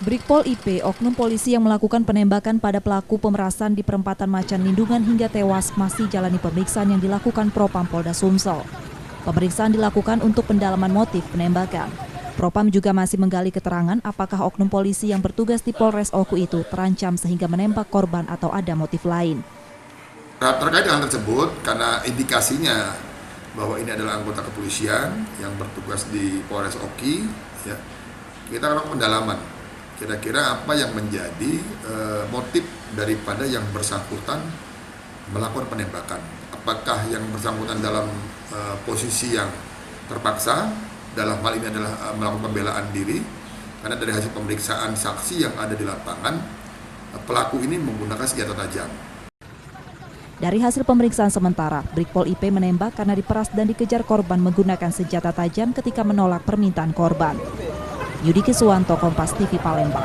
Brigpol IP, oknum polisi yang melakukan penembakan pada pelaku pemerasan di perempatan Macan Lindungan hingga tewas masih jalani pemeriksaan yang dilakukan Propam Polda Sumsel. Pemeriksaan dilakukan untuk pendalaman motif penembakan. Propam juga masih menggali keterangan apakah oknum polisi yang bertugas di Polres Oku itu terancam sehingga menembak korban atau ada motif lain. Terkait dengan tersebut, karena indikasinya bahwa ini adalah anggota kepolisian yang bertugas di Polres Oki, ya, kita lakukan pendalaman. Kira-kira apa yang menjadi motif daripada yang bersangkutan melakukan penembakan? Apakah yang bersangkutan dalam posisi yang terpaksa, dalam hal ini adalah melakukan pembelaan diri? Karena dari hasil pemeriksaan saksi yang ada di lapangan, pelaku ini menggunakan senjata tajam. Dari hasil pemeriksaan sementara, Brigpol IP menembak karena diperas dan dikejar korban menggunakan senjata tajam ketika menolak permintaan korban. Yudi Kiswanto, Kompas TV, Palembang.